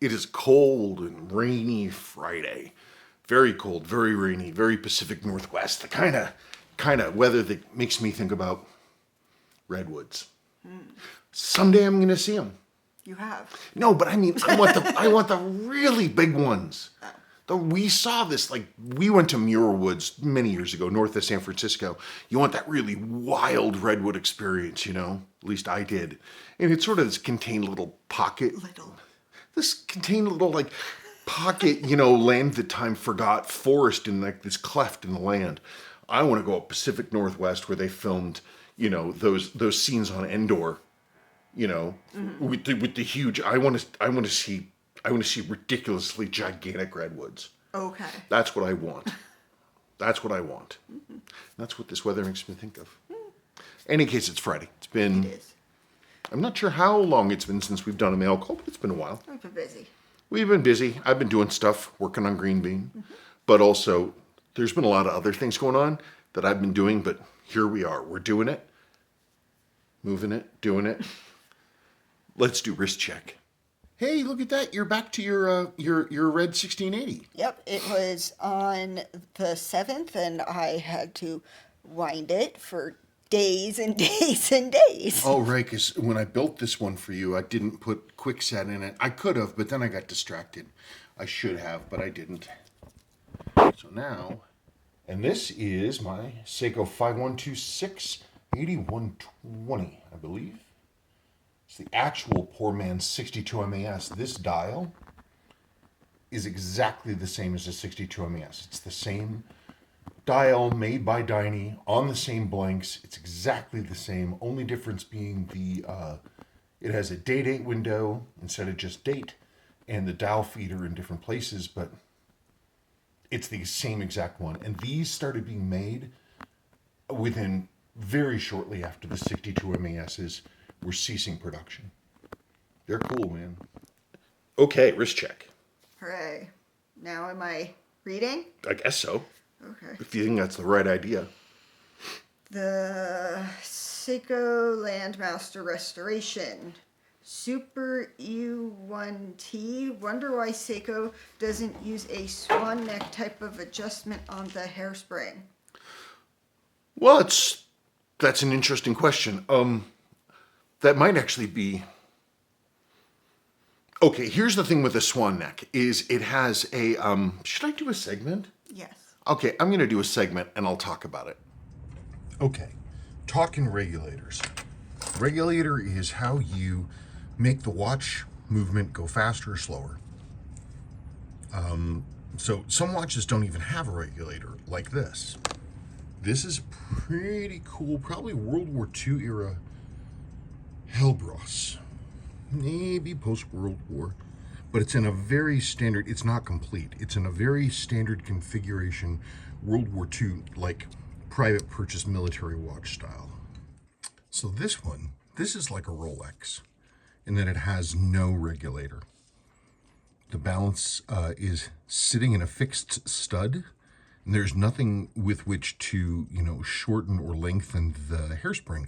It is cold and rainy Friday. Very cold, very rainy, very Pacific Northwest. The kind of weather that makes me think about redwoods. Someday I'm going to see them. You have. No, but I mean, I want the really big ones. We saw this, like, we went to Muir Woods many years ago, north of San Francisco. You want that really wild redwood experience, you know? At least I did. And it sort of this contained little pocket. This contained little, like, pocket, you know, land that time forgot, forest in, like, this cleft in the land. I want to go up Pacific Northwest where they filmed, you know, those scenes on Endor, you know, with the huge, I want to see ridiculously gigantic redwoods. Okay. That's what I want. That's what I want. That's what this weather makes me think of. Any case, it's Friday. It is. I'm not sure how long it's been since we've done a mail call, but it's been a while. I've been busy. We've been busy. I've been doing stuff, working on Green Bean. But also, there's been a lot of other things going on that I've been doing, but here we are. We're doing it. Moving it. Doing it. Let's do wrist check. Hey, look at that. You're back to your red 1680. Yep, it was on the 7th, and I had to wind it for days and days and days. Oh, right, because when I built this one for you, I didn't put quickset in it. I could have, but then I got distracted. I should have, but I didn't. So now, and this is my Seiko 5126-8120, I believe. It's the actual poor man's 62 MAS. This dial is exactly the same as the 62 MAS. It's the same dial made by Dynie on the same blanks. It's exactly the same. Only difference being it has a date window instead of just date, and the dial feeder in different places, but it's the same exact one. And these started being made within very shortly after the 62 MASs were ceasing production. They're cool, man. Okay, wrist check. Hooray. Now am I reading? I guess so. Okay. If you think that's the right idea. The Seiko Landmaster Restoration. Super U1T. Wonder why Seiko doesn't use a Swan-Neck type of adjustment on the hairspring. Well, that's an interesting question. That might actually be... Okay, here's the thing with the Swan-Neck, is it has a... Should I do a segment? Yes. Okay, I'm going to do a segment, and I'll talk about it. Okay, talking regulators. Regulator is how you make the watch movement go faster or slower. So some watches don't even have a regulator, like this. This is pretty cool, probably World War II era Hellbros, maybe post-World War, but it's in a very standard, it's not complete, it's in a very standard configuration, World War II, like private purchase military watch style. So this is like a Rolex, in that it has no regulator. The balance is sitting in a fixed stud, and there's nothing with which to, you know, shorten or lengthen the hairspring.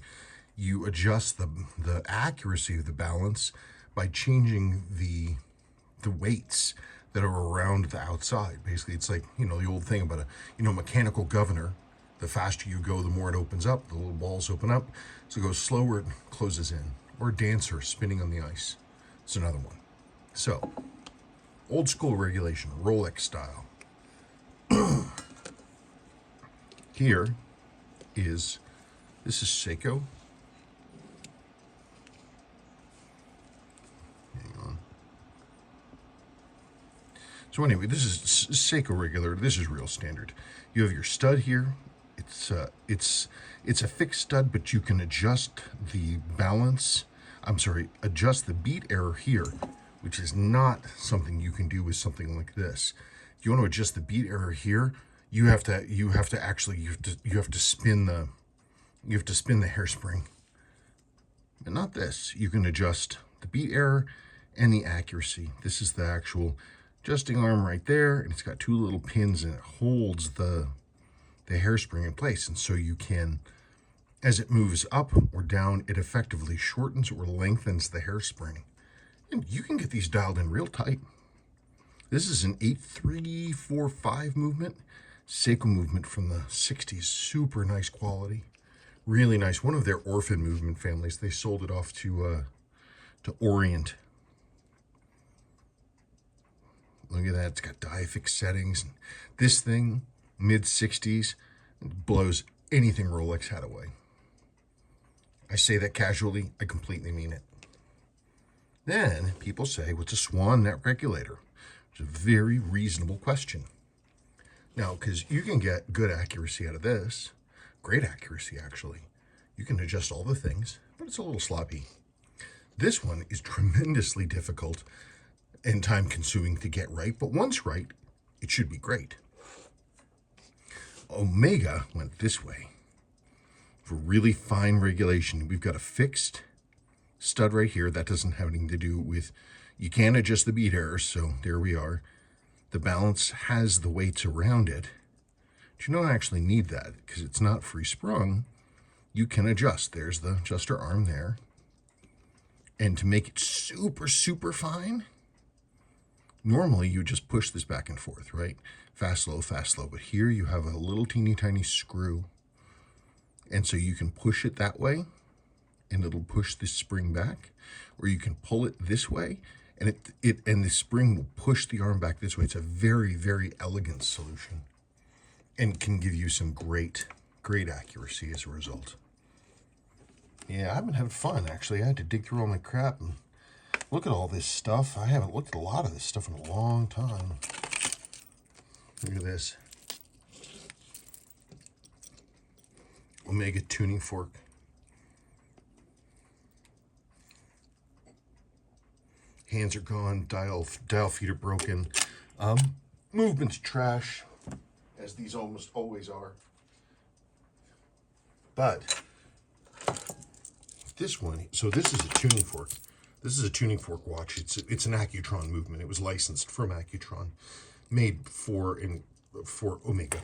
You adjust the accuracy of the balance by changing the weights that are around the outside. Basically, it's like, you know, the old thing about a, you know, mechanical governor. The faster you go, the more it opens up. The little balls open up. So it goes slower, it closes in. Or a dancer spinning on the ice. It's another one. So, old school regulation, Rolex style. This is Seiko. So anyway, this is Seiko regular. This is real standard. You have your stud here. It's a fixed stud, but you can adjust the balance. Adjust the beat error here, which is not something you can do with something like this. If you want to adjust the beat error here, you have to spin the hairspring. But not this. You can adjust the beat error and the accuracy. This is the actual adjusting arm right there, and it's got two little pins, and it holds the hairspring in place. And so you can, as it moves up or down, it effectively shortens or lengthens the hairspring. And you can get these dialed in real tight. This is an 8-3-4-5 movement. Seiko movement from the 60s. Super nice quality. Really nice. One of their orphan movement families. They sold it off to Orient. Look at that. It's got diaphyx settings. This thing, mid-60s, blows anything Rolex had away. I say that casually. I completely mean it. Then people say, what's a Swan-Neck regulator? It's a very reasonable question. Now, because you can get good accuracy out of this, great accuracy actually. You can adjust all the things, but it's a little sloppy. This one is tremendously difficult and time consuming to get right, but once right, it should be great. Omega went this way for really fine regulation. We've got a fixed stud right here. That doesn't have anything to do with, you can adjust the bead errors, so there we are. The balance has the weights around it, but you don't actually need that because it's not free sprung. You can adjust. There's the adjuster arm there. And to make it super, super fine, normally you just push this back and forth, right? Fast, slow, fast, slow. But here you have a little teeny tiny screw. And so you can push it that way and it'll push this spring back, or you can pull it this way and and the spring will push the arm back this way. It's a very, very elegant solution and can give you some great, great accuracy as a result. Yeah, I've been having fun, actually. I had to dig through all my crap and look at all this stuff. I haven't looked at a lot of this stuff in a long time. Look at this. Omega tuning fork. Hands are gone, dial feet are broken. Movement's trash, as these almost always are. But this one, so this is a tuning fork. This is a tuning fork watch. It's an Accutron movement. It was licensed from Accutron, made for Omega.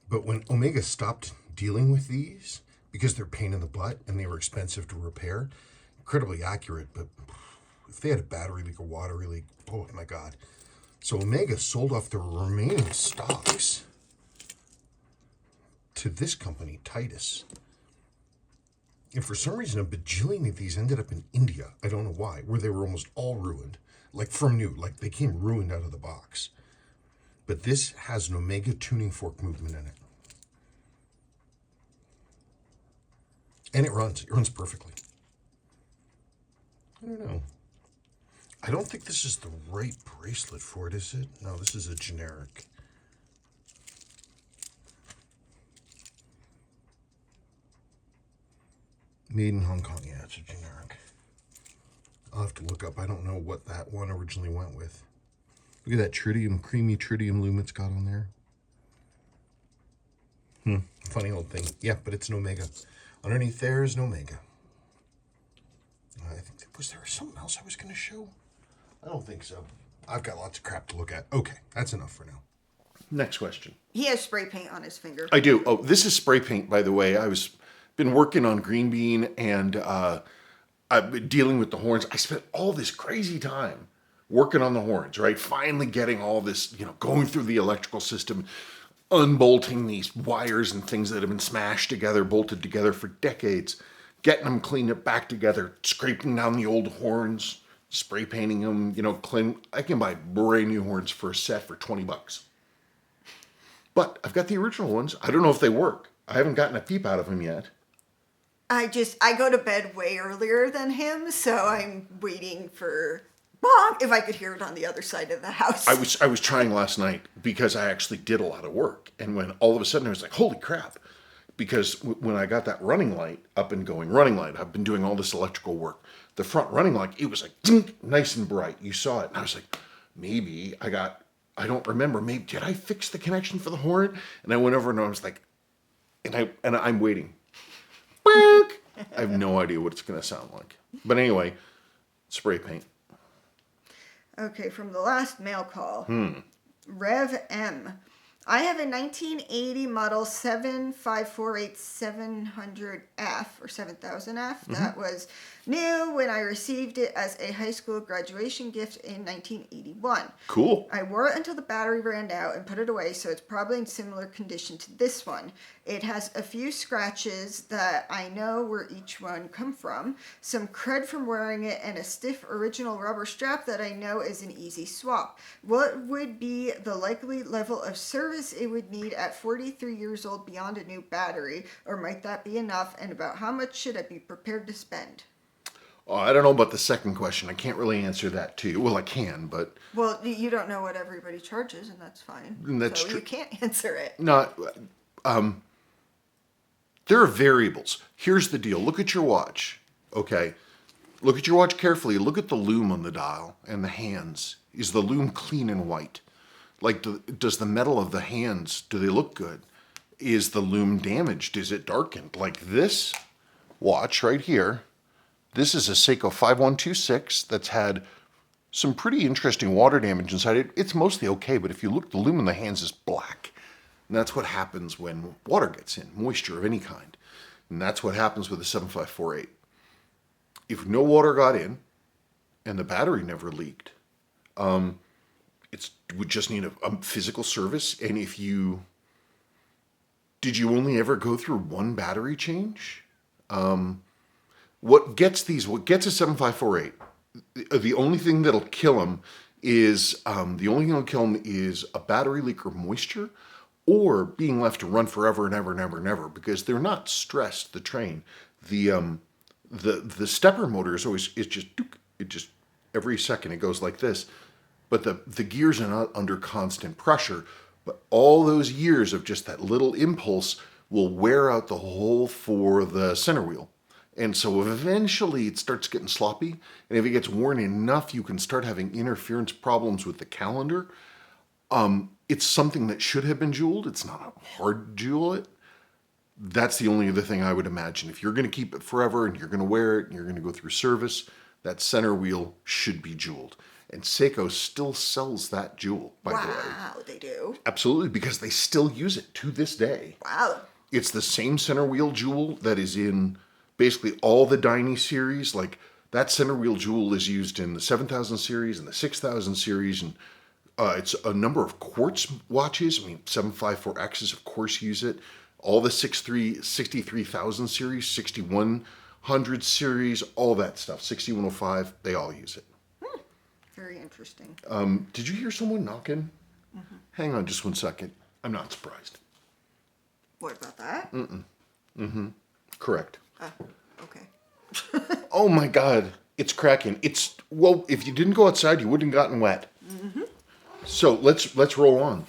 But when Omega stopped dealing with these, because they're pain in the butt and they were expensive to repair, incredibly accurate, but if they had a battery leak or water leak, oh my God. So Omega sold off the remaining stocks to this company, Titus. And for some reason, a bajillion of these ended up in India. I don't know why, where they were almost all ruined. Like from new, like they came ruined out of the box. But this has an Omega tuning fork movement in it. And it runs perfectly. I don't know. I don't think this is the right bracelet for it, is it? No, this is a generic. Made in Hong Kong. Yeah, it's a generic. I'll have to look up. I don't know what that one originally went with. Look at that tritium, creamy tritium lume it's got on there. Funny old thing. Yeah, but it's an Omega. Underneath there is an Omega. I think was there something else I was going to show? I don't think so. I've got lots of crap to look at. Okay, that's enough for now. Next question. He has spray paint on his finger. I do. Oh, this is spray paint, by the way. Been working on green bean and I've been dealing with the horns. I spent all this crazy time working on the horns, right? Finally getting all this, going through the electrical system, unbolting these wires and things that have been smashed together, bolted together for decades, getting them cleaned back together, scraping down the old horns, spray painting them, clean. I can buy brand new horns for a set for $20. But I've got the original ones. I don't know if they work. I haven't gotten a peep out of them yet. I go to bed way earlier than him, so I'm waiting for bonk if I could hear it on the other side of the house. I was trying last night because I actually did a lot of work. And when all of a sudden I was like, holy crap. Because when I got that running light up and going, I've been doing all this electrical work. The front running light, it was like dink, nice and bright. You saw it. And I was like, maybe I don't remember. Maybe did I fix the connection for the horn? And I went over and I was like, and I'm waiting. I have no idea what it's going to sound like. But anyway, spray paint. Okay, from the last mail call. Rev M. I have a 1980 model 7548700F or 7000F. That was new when I received it as a high school graduation gift in 1981. Cool. I wore it until the battery ran out and put it away, so it's probably in similar condition to this one. It has a few scratches that I know where each one come from, some crud from wearing it, and a stiff original rubber strap that I know is an easy swap. What would be the likely level of service it would need at 43 years old beyond a new battery, or might that be enough, and about how much should I be prepared to spend? Oh, I don't know about the second question. I can't really answer that to you. Well, I can, but Well, you don't know what everybody charges, and that's fine. And that's so true. You can't answer it. not. There are variables. Here's the deal. Look at your watch. Okay. Look at your watch carefully. Look at the lume on the dial and the hands. Is the lume clean and white? Like, does the metal of the hands, do they look good? Is the lume damaged? Is it darkened? Like this watch right here. This is a Seiko 5126 that's had some pretty interesting water damage inside it. It's mostly okay, but if you look, the lume in the hands is black. And that's what happens when water gets in, moisture of any kind. And that's what happens with the 7548. If no water got in and the battery never leaked, it would just need a physical service. And did you only ever go through one battery change? What gets a 7548, the only thing that'll kill them is a battery leak or moisture, or being left to run forever and ever and ever and ever, because they're not stressed. The train, the stepper motor is always it just every second it goes like this, but the gears are not under constant pressure. But all those years of just that little impulse will wear out the hole for the center wheel. And so eventually it starts getting sloppy. And if it gets worn enough, you can start having interference problems with the calendar. It's something that should have been jeweled. It's not hard to jewel it. That's the only other thing I would imagine. If you're going to keep it forever and you're going to wear it and you're going to go through service, that center wheel should be jeweled. And Seiko still sells that jewel, by the way. Wow, they do. Absolutely, because they still use it to this day. Wow. It's the same center wheel jewel that is in basically all the Dynie series. Like, that center wheel jewel is used in the 7000 series and the 6000 series, and it's a number of quartz watches. I mean, 754Xs, of course, use it. All the 63,000 series, 6100 series, all that stuff, 6105, they all use it. Very interesting. Did you hear someone knocking? Mm-hmm. Hang on just one second. I'm not surprised. What about that? Correct. Okay. Oh my God, it's cracking. Well, if you didn't go outside, you wouldn't have gotten wet. Mm-hmm. So let's roll on.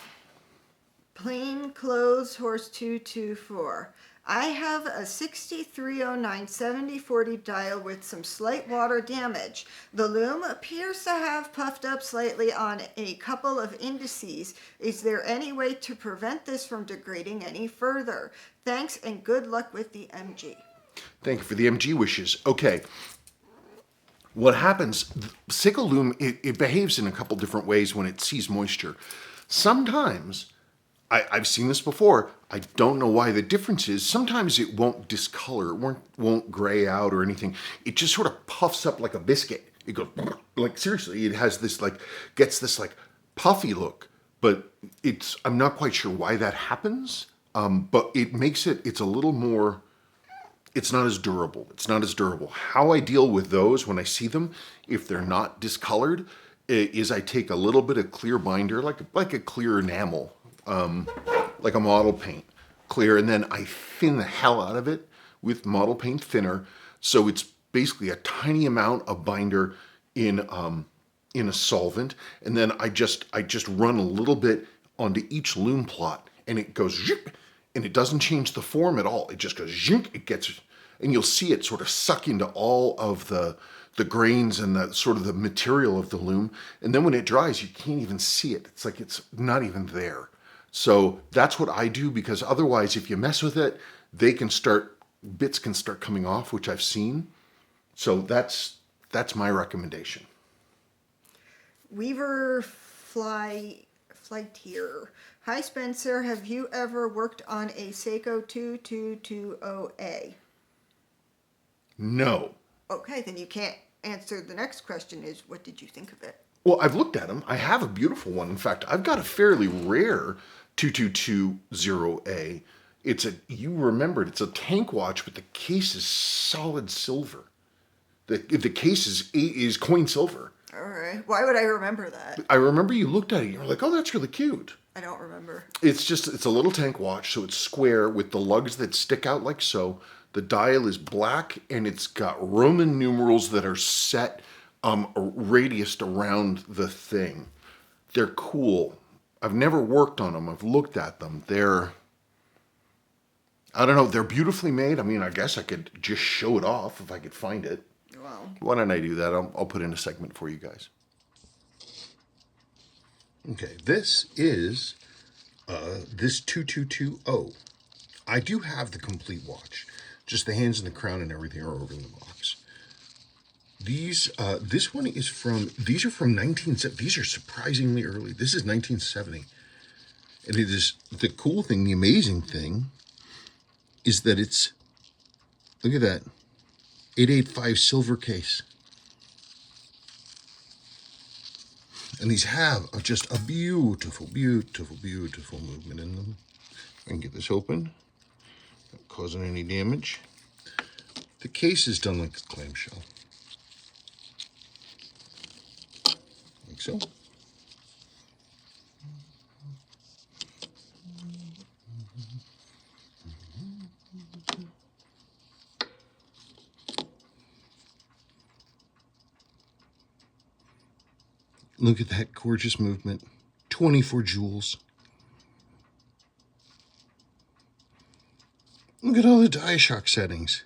Plain Clothes Horse 224. I have a 6309 7040 dial with some slight water damage. The loom appears to have puffed up slightly on a couple of indices. Is there any way to prevent this from degrading any further? Thanks and good luck with the MG. Thank you for the MG wishes. Okay. What happens, Seiko loom, it behaves in a couple different ways when it sees moisture. Sometimes, I've seen this before, I don't know why the difference is, sometimes it won't discolor, it won't gray out or anything. It just sort of puffs up like a biscuit. It goes, like, seriously, it has this, like, gets this, like, puffy look. But I'm not quite sure why that happens, but it makes it's a little more... It's not as durable. How I deal with those when I see them, if they're not discolored, is I take a little bit of clear binder, like a clear enamel, like a model paint, clear, and then I thin the hell out of it with model paint thinner. So it's basically a tiny amount of binder in a solvent, and then I just run a little bit onto each loom plot, and it goes zhip, and it doesn't change the form at all. It just goes zhink, it gets, and you'll see it sort of suck into all of the grains and the sort of the material of the loom. And then when it dries, you can't even see it. It's like it's not even there. So that's what I do, because otherwise, if you mess with it, bits can start coming off, which I've seen. So that's my recommendation. Weaver Flightier. Hi Spencer, have you ever worked on a Seiko 2220A? No. Okay, then you can't answer the next question is, what did you think of it? Well, I've looked at them. I have a beautiful one. In fact, I've got a fairly rare 2220A. You remembered, it's a tank watch, but the case is solid silver. The case is coin silver. All right. Why would I remember that? I remember you looked at it and you were like, oh, that's really cute. I don't remember. It's a little tank watch, so it's square with the lugs that stick out like so. The dial is black and it's got Roman numerals that are set radiused around the thing. They're cool. I've never worked on them. I've looked at them. I don't know, they're beautifully made. I mean, I guess I could just show it off if I could find it. Well, Why don't I do that? I'll put in a segment for you guys. Okay, this is this 2220. I do have the complete watch. Just the hands and the crown and everything are over in the box. These are from 1970. These are surprisingly early. This is 1970. And it is the cool thing, the amazing thing is that look at that, 885 silver case. And these have just a beautiful, beautiful, beautiful movement in them. I can get this open, not causing any damage. The case is done like a clamshell. Like so. Look at that gorgeous movement. 24 jewels. Look at all the die shock settings.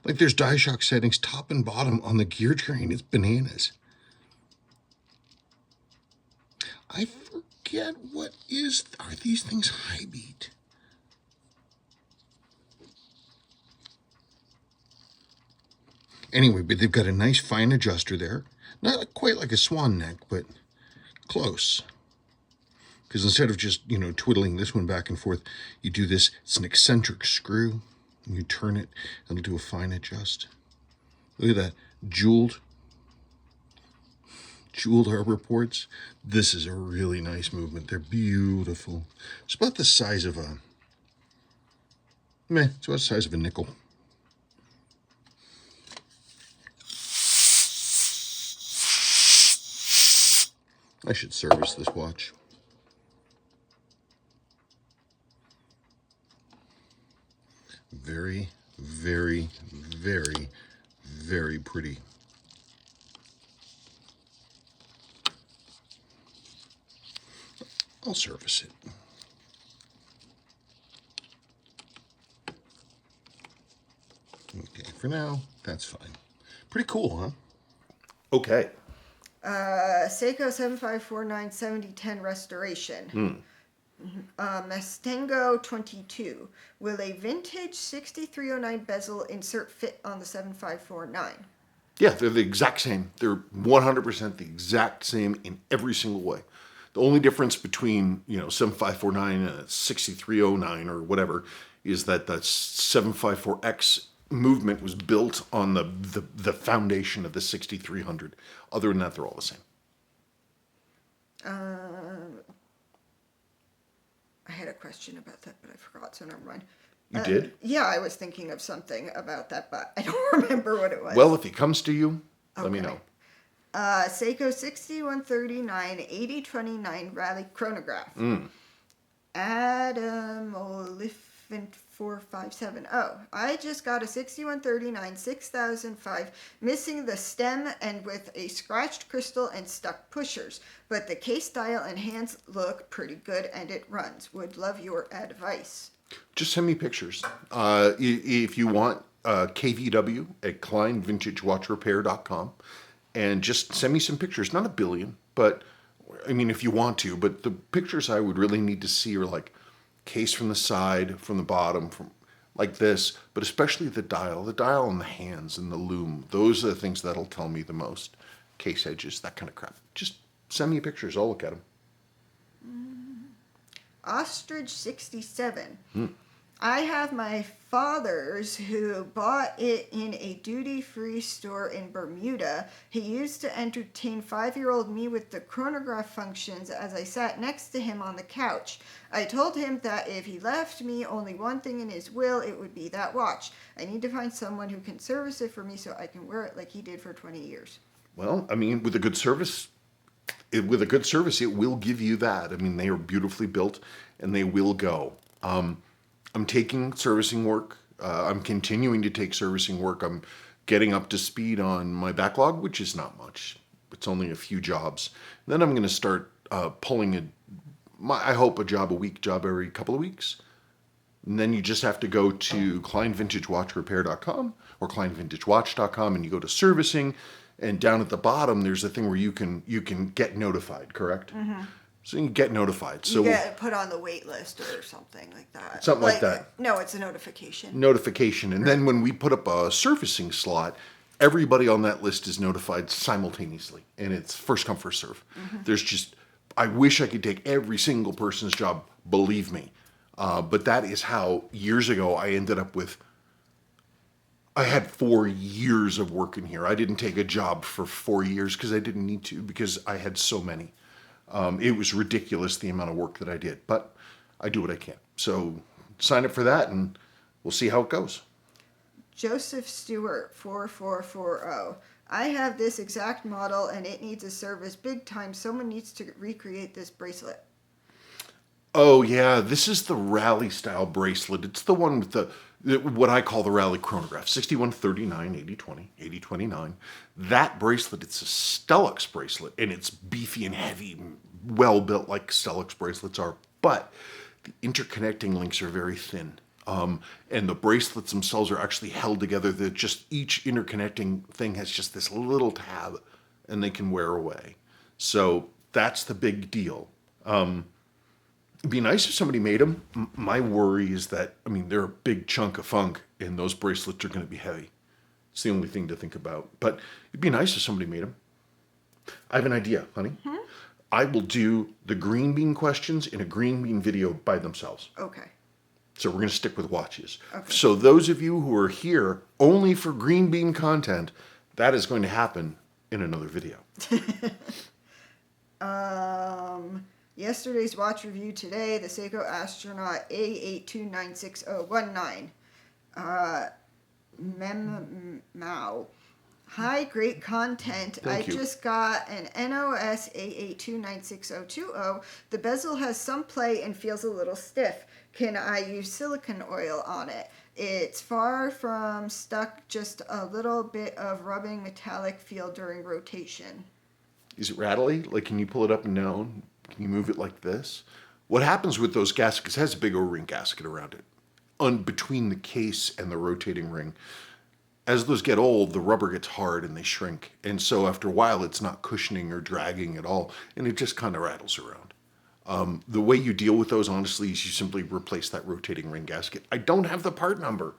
Like there's die shock settings top and bottom on the gear train. It's bananas. I forget are these things high beat? Anyway, but they've got a nice fine adjuster there. Not quite like a Swan-Neck, but close. Because instead of just, twiddling this one back and forth, you do this. It's an eccentric screw. And you turn it, and it'll do a fine adjust. Look at that. Jeweled harbor ports. This is a really nice movement. They're beautiful. It's about the size of it's about the size of a nickel. I should service this watch. Very, very, very, very pretty. I'll service it. Okay, for now, that's fine. Pretty cool, huh? Okay. Seiko 7549 7010 restoration. Mustango 22. Will a vintage 6309 bezel insert fit on the 7549? Yeah, they're the exact same. They're 100% the exact same in every single way. The only difference between, 7549 and 6309 or whatever is that the 754X movement was built on the foundation of the 6300. Other than that, they're all the same. I had a question about that, but I forgot, so never mind. You did? Yeah, I was thinking of something about that, but I don't remember what it was. Well, if he comes to you, let me know. Seiko 6139 8029 Rally chronograph. Adam Oliphant 4570. I just got a 6139 6005 missing the stem and with a scratched crystal and stuck pushers, but the case dial and hands look pretty good and it runs. Would love your advice. Just send me pictures. If you want, KVW at KleinVintageWatchRepair.com, and just send me some pictures. Not a billion, but I mean, if you want to. But the pictures I would really need to see are like case from the side, from the bottom, from like this, but especially the dial and the hands and the loom. Those are the things that'll tell me the most. Case edges, that kind of crap. Just send me pictures. I'll look at them. Ostrich 67. I have my father's who bought it in a duty-free store in Bermuda. He used to entertain 5-year-old me with the chronograph functions as I sat next to him on the couch. I told him that if he left me only one thing in his will, it would be that watch. I need to find someone who can service it for me so I can wear it like he did for 20 years. Well, I mean, with a good service, it will give you that. I mean, they are beautifully built, and they will go. I'm taking servicing work. I'm continuing to take servicing work. I'm getting up to speed on my backlog, which is not much. It's only a few jobs. Then I'm going to start pulling I hope a job a week, job every couple of weeks. And then you just have to go to kleinvintagewatchrepair.com or kleinvintagewatch.com, and you go to servicing, and down at the bottom there's a thing where you can get notified, correct? Mm-hmm. So you can get notified. So you get put on the wait list or something like that. Something like that. No, it's a notification. Notification. And then when we put up a servicing slot, everybody on that list is notified simultaneously. And it's first come, first serve. Mm-hmm. I wish I could take every single person's job, believe me. But that is how years ago I had 4 years of work in here. I didn't take a job for 4 years because I didn't need to, because I had so many. It was ridiculous the amount of work that I did, but I do what I can. So sign up for that and we'll see how it goes. Joseph Stewart 4440. I have this exact model and it needs a service big time. Someone needs to recreate this bracelet. Oh yeah, this is the rally style bracelet. It's the one with what I call the rally chronograph, 6139, 8020, 8029. That bracelet, it's a Stellux bracelet, and it's beefy and heavy, well built like Stellux bracelets are, but the interconnecting links are very thin. And the bracelets themselves are actually held together. That just each interconnecting thing has just this little tab, and they can wear away. So that's the big deal. It'd be nice if somebody made them. My worry is that, I mean, they're a big chunk of funk, and those bracelets are going to be heavy. It's the only thing to think about. But it'd be nice if somebody made them. I have an idea, honey. I will do the green bean questions in a green bean video by themselves. Okay. So we're going to stick with watches. Okay. So those of you who are here only for green bean content, that is going to happen in another video. Yesterday's watch review today, the Seiko Astronaut A829619. Mao. Hi, great content. Thank you. Just got an NOS A829620. The bezel has some play and feels a little stiff. Can I use silicone oil on it? It's far from stuck, just a little bit of rubbing metallic feel during rotation. Is it rattly? Like, can you pull it up and down? Can you move it like this? What happens with those gaskets, it has a big O-ring gasket around it, between the case and the rotating ring. As those get old, the rubber gets hard and they shrink. And so after a while, it's not cushioning or dragging at all, and it just kind of rattles around. The way you deal with those, honestly, is you simply replace that rotating ring gasket. I don't have the part number.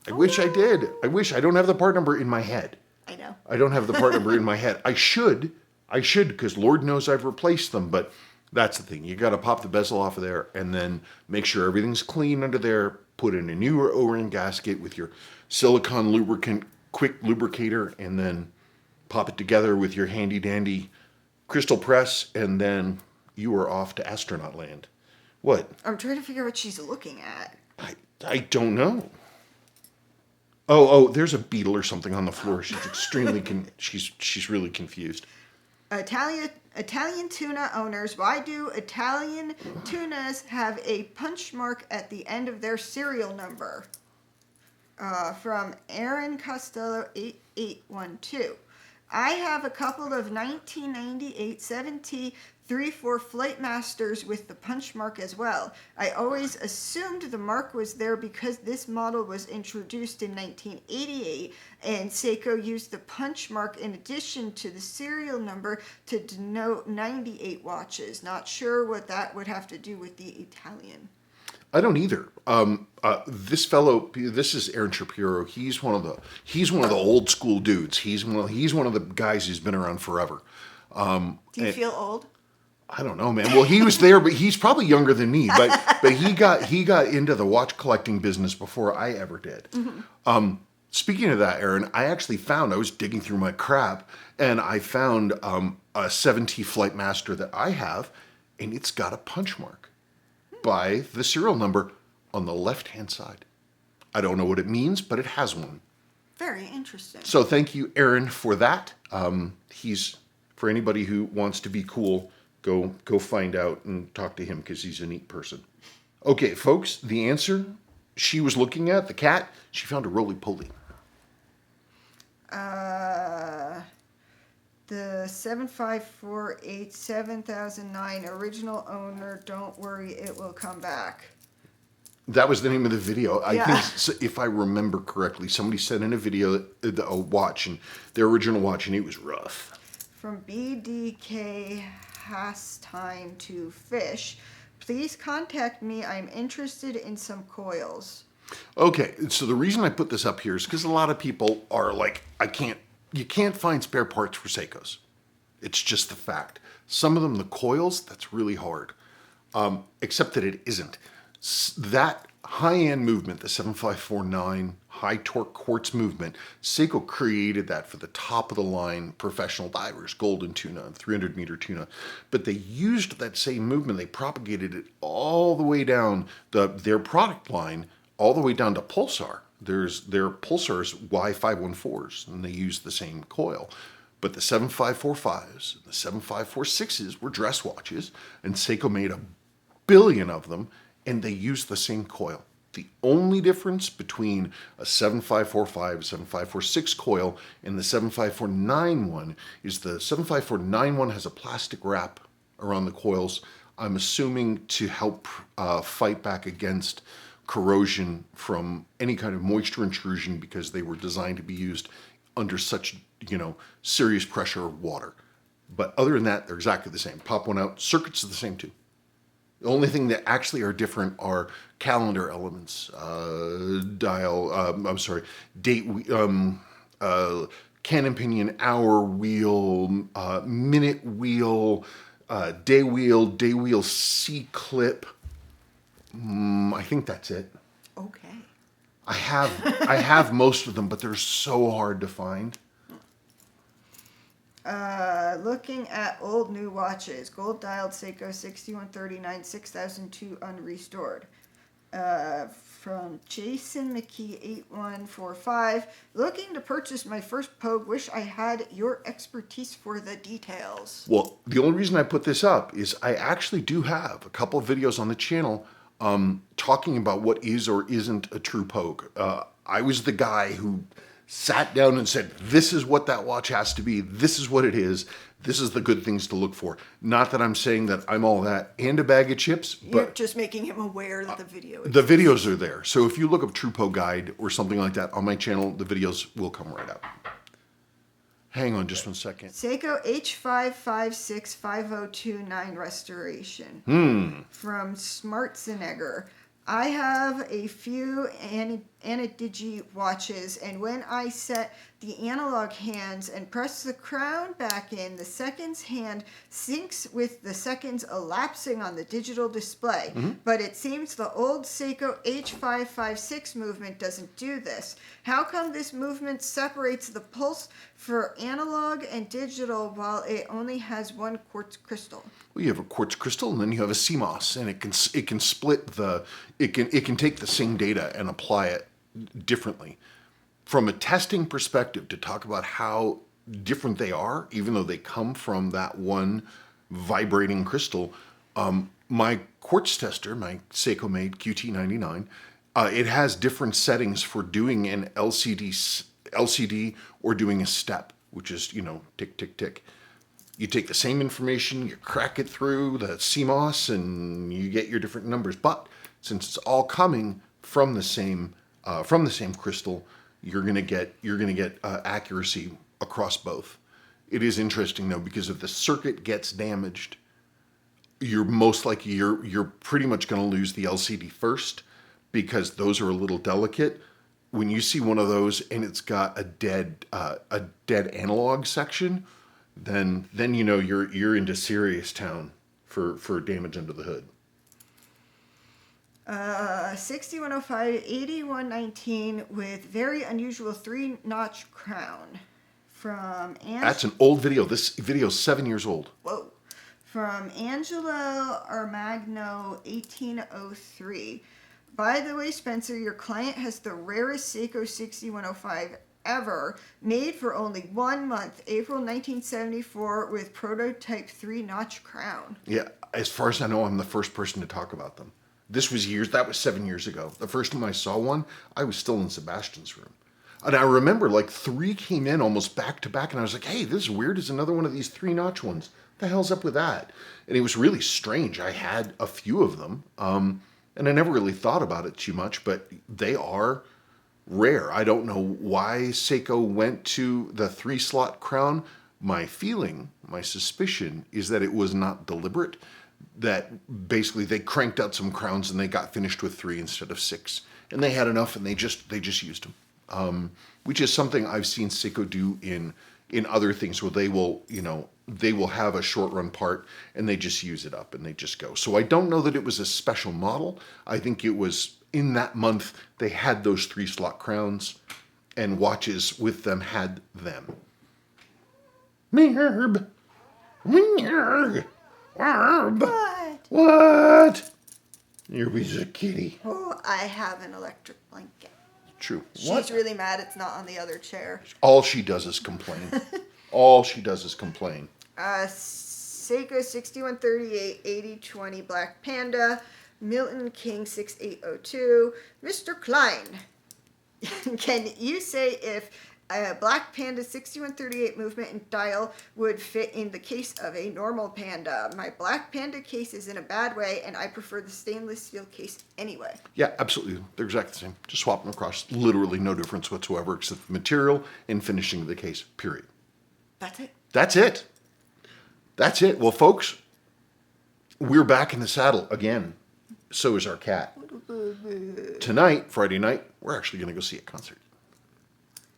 I wish I did. I don't have the part number in my head. I know. I don't have the part number in my head. I should, because Lord knows I've replaced them, but that's the thing. You got to pop the bezel off of there and then make sure everything's clean under there. Put in a new O-ring gasket with your silicone lubricant, quick lubricator, and then pop it together with your handy dandy crystal press, and then you are off to astronaut land. What? I'm trying to figure out what she's looking at. I don't know. Oh, there's a beetle or something on the floor. She's extremely she's really confused. Italian tuna owners, why do Italian tunas have a punch mark at the end of their serial number? From Aaron Costello 8812. I have a couple of 1998 7T 3-4 Flightmasters with the punch mark as well. I always assumed the mark was there because this model was introduced in 1988 and Seiko used the punch mark in addition to the serial number to denote 98 watches. Not sure what that would have to do with the Italian. I don't either. This fellow, this is Aaron Shapiro. He's one of the old school dudes. He's one of the guys who's been around forever. Do you feel old? I don't know, man. Well, he was there, but he's probably younger than me. But he got into the watch collecting business before I ever did. Speaking of that, Aaron, I was digging through my crap, and I found a 7T Flight Master that I have, and it's got a punch mark by the serial number on the left-hand side. I don't know what it means, but it has one. Very interesting. So thank you, Aaron, for that. He's, for anybody who wants to be cool, go find out and talk to him because he's a neat person. Okay, folks, the answer she was looking at, the cat, she found a roly-poly. The 7548 7009 original owner, don't worry, it will come back. That was the name of the video. I Yeah. think, if I remember correctly, somebody sent in a video, a watch, and their original watch, and it was rough. From BDK has time to fish. Please contact me. I'm interested in some coils. Okay, so the reason I put this up here is because a lot of people are like, you can't find spare parts for Seikos. It's just the fact. Some of them, the coils, that's really hard. Except that it isn't. That high-end movement, the 7549 high torque quartz movement, Seiko created that for the top of the line professional divers, golden tuna, 300 meter tuna. But they used that same movement, they propagated it all the way down their product line, all the way down to Pulsar. Their Pulsar's Y514s, and they use the same coil. But the 7545s and the 7546s were dress watches, and Seiko made 1 billion of them, and they used the same coil. The only difference between a 7545, 7546 coil and the 75491 one is the 75491 has a plastic wrap around the coils, I'm assuming to help fight back against corrosion from any kind of moisture intrusion because they were designed to be used under such, serious pressure of water. But other than that, they're exactly the same. Pop one out, circuits are the same too. The only thing that actually are different are calendar elements, date, cannon pinion, hour wheel, minute wheel, day wheel C-clip. I think that's it. Okay. I have most of them, but they're so hard to find. Looking at old new watches. Gold dialed Seiko 6139 6002 unrestored. From Jason McKee 8145. Looking to purchase my first Pogue. Wish I had your expertise for the details. Well, the only reason I put this up is I actually do have a couple of videos on the channel talking about what is or isn't a true Pogue. I was the guy who sat down and said, this is what that watch has to be. This is what it is. This is the good things to look for. Not that I'm saying that I'm all that and a bag of chips, You're but just making him aware that the video the videos are there. So if you look up True Pogue Guide or something like that on my channel, the videos will come right up. Hang on just one second. Seiko H556529 restoration. From Schwarzenegger. I have a few Anadigi watches, and when I set the analog hands and press the crown back in, the seconds hand syncs with the seconds elapsing on the digital display. But it seems the old Seiko H556 movement doesn't do this. How come this movement separates the pulse for analog and digital while it only has one quartz crystal? Well, you have a quartz crystal, and then you have a CMOS, and it can split it can take the same data and apply it differently. From a testing perspective, to talk about how different they are, even though they come from that one vibrating crystal, my quartz tester, my Seiko-made QT99, it has different settings for doing an LCD or doing a step, which is, tick, tick, tick. You take the same information, you crack it through the CMOS, and you get your different numbers. But since it's all coming from the same crystal, you're gonna get accuracy across both. It is interesting though, because if the circuit gets damaged, you're most likely you're pretty much gonna lose the LCD first, because those are a little delicate. When you see one of those and it's got a dead analog section, then you're into serious town for damage under the hood. 6105, 8119 with very unusual 3-notch crown from That's an old video. This video is 7 years old. Whoa. From Angelo Armagno, 1803. By the way, Spencer, your client has the rarest Seiko 6105 ever, made for only 1 month, April 1974, with prototype 3-notch crown. Yeah, as far as I know, I'm the first person to talk about them. That was 7 years ago. The first time I saw one, I was still in Sebastian's room. And I remember like 3 came in almost back to back, and I was like, hey, this is weird. It's another one of these 3-notch ones. What the hell's up with that? And it was really strange. I had a few of them, and I never really thought about it too much, but they are rare. I don't know why Seiko went to the 3-slot crown. My suspicion is that it was not deliberate, that basically they cranked out some crowns and they got finished with 3 instead of 6. And they had enough and they just used them. Which is something I've seen Seiko do in other things where they will have a short run part and they just use it up and they just go. So I don't know that it was a special model. I think it was in that month they had those 3-slot crowns and watches with them had them. Merb. Merb. What? You're a piece of kitty. Oh, I have an electric blanket. True. She's really mad it's not on the other chair. All she does is complain. All she does is complain. Seiko 6138, 8020 Black Panda, Milton King 6802, Mr. Klein. Can you say if a Black Panda 6138 movement and dial would fit in the case of a normal Panda? My Black Panda case is in a bad way, and I prefer the stainless steel case anyway. Yeah, absolutely. They're exactly the same. Just swap them across. Literally no difference whatsoever except the material and finishing of the case, period. That's it. That's it. That's it. Well, folks, we're back in the saddle again. So is our cat. Tonight, Friday night, we're actually going to go see a concert.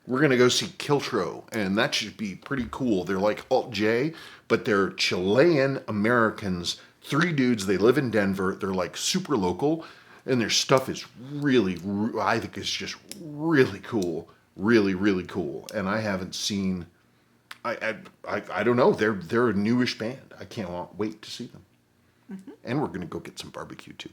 We're going to go see Kiltro, and that should be pretty cool. They're like Alt-J, but they're Chilean Americans. 3 dudes, they live in Denver. They're like super local, and their stuff is really, I think it's just really cool. Really, really cool. And I haven't seen, I don't know, they're a newish band. I can't wait to see them. Mm-hmm. And we're going to go get some barbecue too.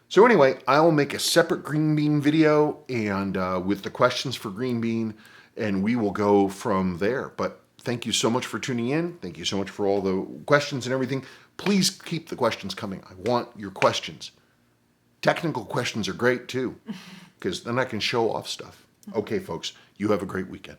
So anyway, I'll make a separate green bean video and with the questions for green bean, and we will go from there. But thank you so much for tuning in. Thank you so much for all the questions and everything. Please keep the questions coming. I want your questions. Technical questions are great too, because then I can show off stuff. Okay, folks, you have a great weekend.